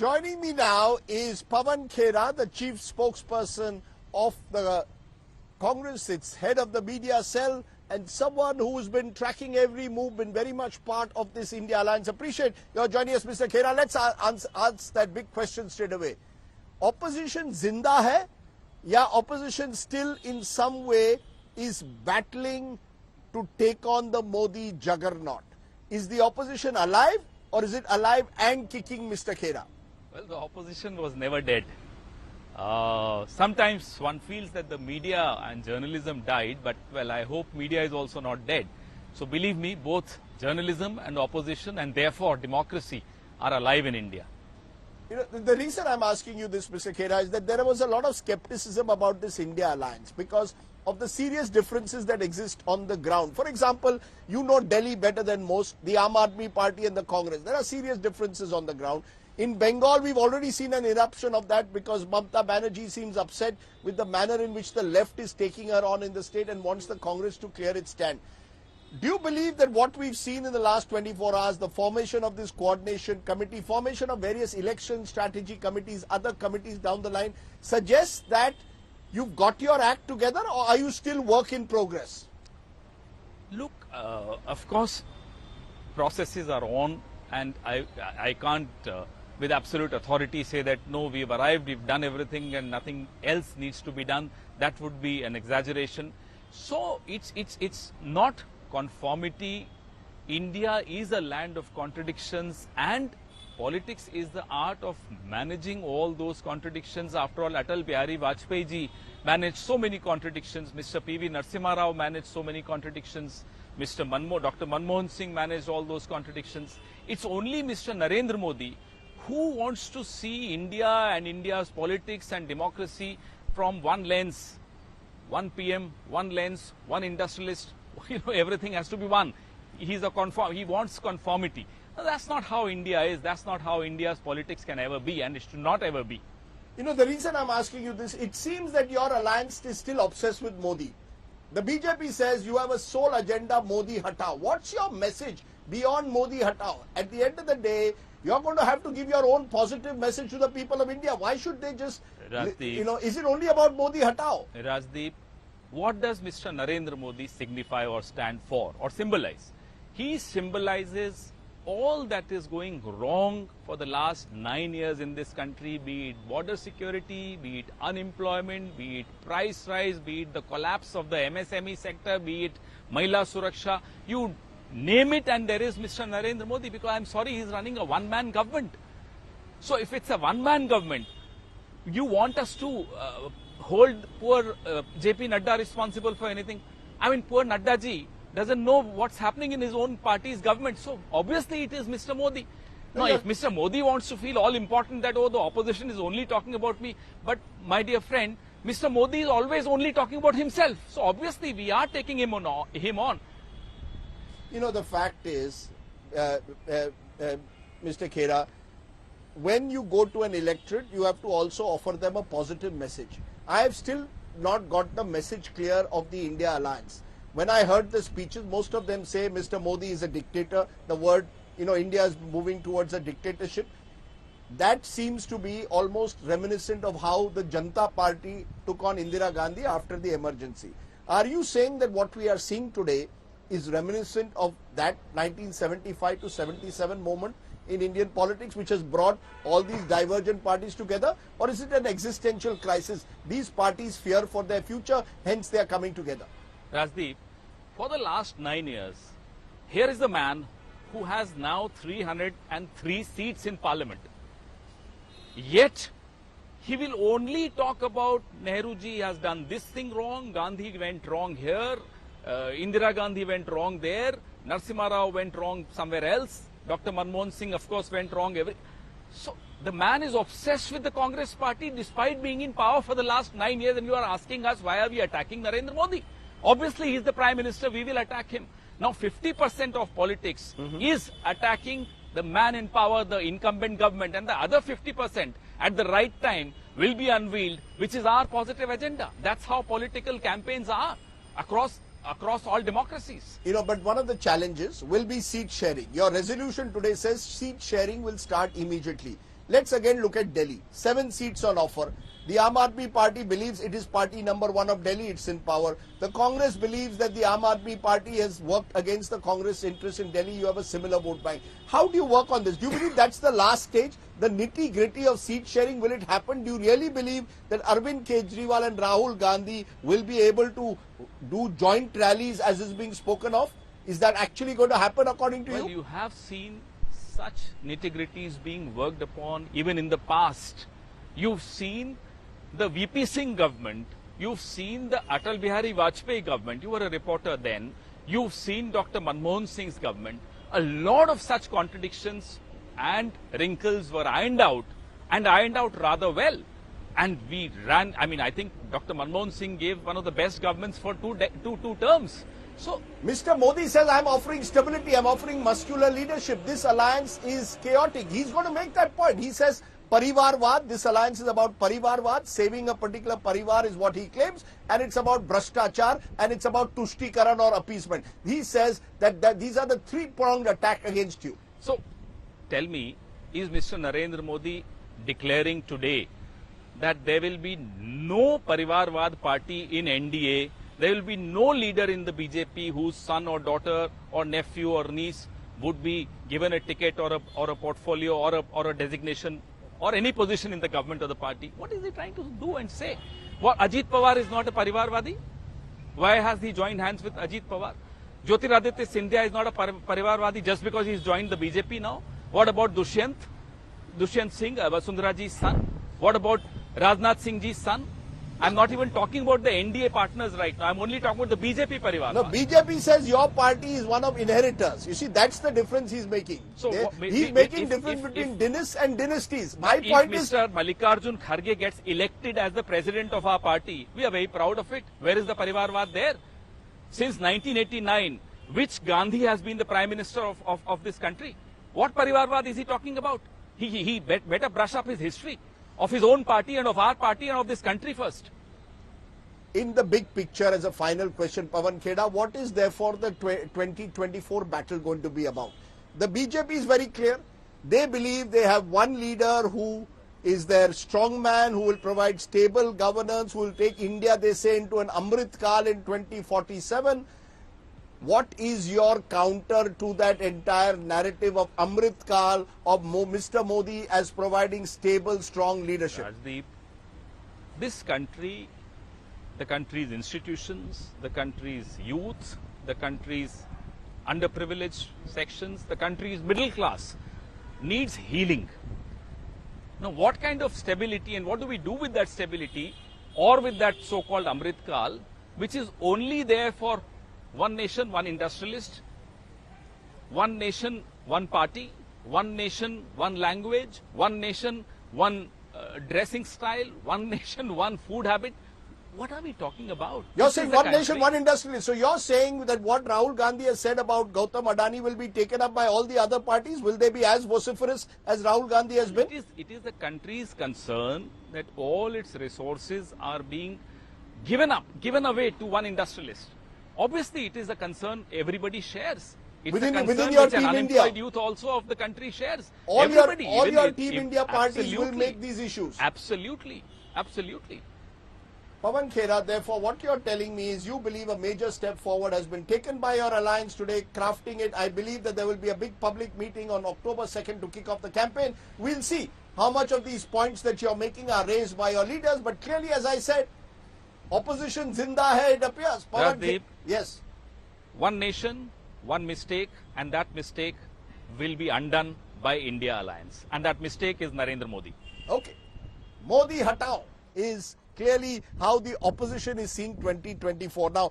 Joining me now is Pawan Khera, the chief spokesperson of the Congress. It's head of the media cell and someone who's been tracking every move, been very much part of this India alliance. Appreciate your joining us, Mr. Khera. Let's answer that big question straight away. Opposition zinda hai, ya opposition still in some way is battling to take on the Modi juggernaut? Is the opposition alive or is it alive and kicking, Mr. Khera? Well, the opposition was never dead. Sometimes one feels that the media and journalism died, but well, I hope media is also not dead. So believe me, both journalism and opposition and therefore democracy are alive in India. You know, the reason I'm asking you this, Mr. Khera, is that there was a lot of skepticism about this India alliance because of the serious differences that exist on the ground. For example, you know Delhi better than most, the Aam Aadmi Party and the Congress. There are serious differences on the ground. In Bengal, we've already seen an eruption of that because Mamata Banerjee seems upset with the manner in which the left is taking her on in the state and wants the Congress to clear its stand. Do you believe that what we've seen in the last 24 hours, the formation of this coordination committee, formation of various election strategy committees, other committees down the line, suggests that you've got your act together, or are you still work in progress? Look, of course, processes are on, and I can't with absolute authority say that no, we've arrived, we've done everything and nothing else needs to be done. That would be an exaggeration. So it's not conformity. India is a land of contradictions, and politics is the art of managing all those contradictions. After all, Atal Bihari Vajpayee ji managed so many contradictions. Mr. P.V. Narasimha Rao managed so many contradictions. Dr. Manmohan Singh managed all those contradictions. It's only Mr. Narendra Modi who wants to see India and India's politics and democracy from one lens, one PM, one lens, one industrialist. You know, everything has to be one. He wants conformity. No, that's not how India is. That's not how India's politics can ever be, and it should not ever be. You know, the reason I'm asking you this, it seems that your alliance is still obsessed with Modi. The BJP says you have a sole agenda, Modi Hatao. What's your message beyond Modi Hatao? At the end of the day, you're going to have to give your own positive message to the people of India. Why should they just, Rajdeep, is it only about Modi Hatao? Rajdeep, what does Mr. Narendra Modi signify or stand for or symbolize? He symbolizes all that is going wrong for the last 9 years in this country, be it border security, be it unemployment, be it price rise, be it the collapse of the MSME sector, be it Mahila Suraksha. You name it and there is Mr. Narendra Modi, because I'm sorry, he's running a one-man government. So if it's a one-man government, you want us to hold poor JP Nadda responsible for anything? I mean, poor Nadda ji doesn't know what's happening in his own party's government. So obviously it is Mr. Modi. Now, if Mr. Modi wants to feel all important that, oh, the opposition is only talking about me, but my dear friend, Mr. Modi is always only talking about himself. So obviously we are taking him on. You know, the fact is, Mr. Khera, when you go to an electorate, you have to also offer them a positive message. I have still not got the message clear of the India alliance. When I heard the speeches, most of them say Mr. Modi is a dictator. The word, India is moving towards a dictatorship. That seems to be almost reminiscent of how the Janata Party took on Indira Gandhi after the emergency. Are you saying that what we are seeing today is reminiscent of that 1975 to 77 moment in Indian politics, which has brought all these divergent parties together? Or is it an existential crisis? These parties fear for their future, hence they are coming together. Rajdeep, for the last 9 years, here is the man who has now 303 seats in parliament. Yet, he will only talk about Nehru ji has done this thing wrong, Gandhi went wrong here, Indira Gandhi went wrong there, Narasimha Rao went wrong somewhere else, Dr. Manmohan Singh of course went wrong. So the man is obsessed with the Congress party despite being in power for the last 9 years, and you are asking us why are we attacking Narendra Modi? Obviously he is the Prime Minister, we will attack him. Now 50% of politics is attacking the man in power, the incumbent government, and the other 50% at the right time will be unveiled, which is our positive agenda. That's how political campaigns are across all democracies. But one of the challenges will be seat sharing. Your resolution today says seat sharing will start immediately. Let's again look at Delhi. 7 seats on offer. The Aam Aadmi Party believes it is party number 1 of Delhi, it's in power. The Congress believes that the Aam Aadmi Party has worked against the Congress interests in Delhi. You have a similar vote bank. How do you work on this? Do you believe that's the last stage? The nitty-gritty of seat sharing, will it happen? Do you really believe that Arvind Kejriwal and Rahul Gandhi will be able to do joint rallies as is being spoken of? Is that actually going to happen according to you? Well, you have seen such nitty-gritties being worked upon even in the past. You've seen the VP Singh government, you've seen the Atal Bihari Vajpayee government, you were a reporter then, you've seen Dr. Manmohan Singh's government. A lot of such contradictions and wrinkles were ironed out, and ironed out rather well. And we ran, I think Dr. Manmohan Singh gave one of the best governments for two terms. So, Mr. Modi says, I'm offering stability, I'm offering muscular leadership. This alliance is chaotic. He's going to make that point. He says, Parivarvad, this alliance is about Parivarvad, saving a particular Parivar is what he claims, and it's about Brashtachar, and it's about Tushtikaran or appeasement. He says that these are the three-pronged attack against you. So, tell me, is Mr. Narendra Modi declaring today that there will be no Parivarvad party in NDA, there will be no leader in the BJP whose son or daughter or nephew or niece would be given a ticket or a portfolio or a designation or any position in the government or the party? What is he trying to do and say? What, Ajit Pawar is not a Parivarvadi? Why has he joined hands with Ajit Pawar? Jyotiraditya Scindia is not a Parivarvadi just because he's joined the BJP now? What about Dushyant Singh, Vasundhara ji's son? What about Rajnath Singh ji's son? I'm not even talking about the NDA partners right now. I'm only talking about the BJP Parivar. No, BJP says your party is one of inheritors. You see, that's the difference he's making. So he's making difference between dynasts and dynasties. My point is, Mr. Mallikarjun Kharge gets elected as the president of our party, we are very proud of it. Where is the Parivarvad there? Since 1989, which Gandhi has been the prime minister of this country? What Parivarvad is he talking about? He better brush up his history of his own party and of our party and of this country first. In the big picture, as a final question, Pawan Khera, what is therefore the 2024 battle going to be about? The BJP is very clear. They believe they have one leader who is their strong man, who will provide stable governance, who will take India, they say, into an Amrit Kal in 2047. What is your counter to that entire narrative of Amrit Kal, of Mr. Modi as providing stable, strong leadership? Rajdeep, this country, the country's institutions, the country's youth, the country's underprivileged sections, the country's middle class needs healing. Now, what kind of stability and what do we do with that stability or with that so-called Amrit Kal, which is only there for one nation, one industrialist, one nation, one party, one nation, one language, one nation, one dressing style, one nation, one food habit? What are we talking about? You're saying one nation, one industrialist. So you're saying that what Rahul Gandhi has said about Gautam Adani will be taken up by all the other parties? Will they be as vociferous as Rahul Gandhi has been? It is the country's concern that all its resources are being given away to one industrialist. Obviously, it is a concern everybody shares. It's within a concern your which an Team unemployed India, youth also of the country shares. All Everybody, your Team India parties will make these issues. Absolutely. Absolutely. Pawan Khera, therefore, what you're telling me is you believe a major step forward has been taken by your alliance today, crafting it. I believe that there will be a big public meeting on October 2nd to kick off the campaign. We'll see how much of these points that you're making are raised by your leaders. But clearly, as I said, opposition zinda hai, it appears. Rajdeep, yes. One nation, one mistake, and that mistake will be undone by India Alliance. And that mistake is Narendra Modi. Okay. Modi Hatao is clearly how the opposition is seeing 2024. Now,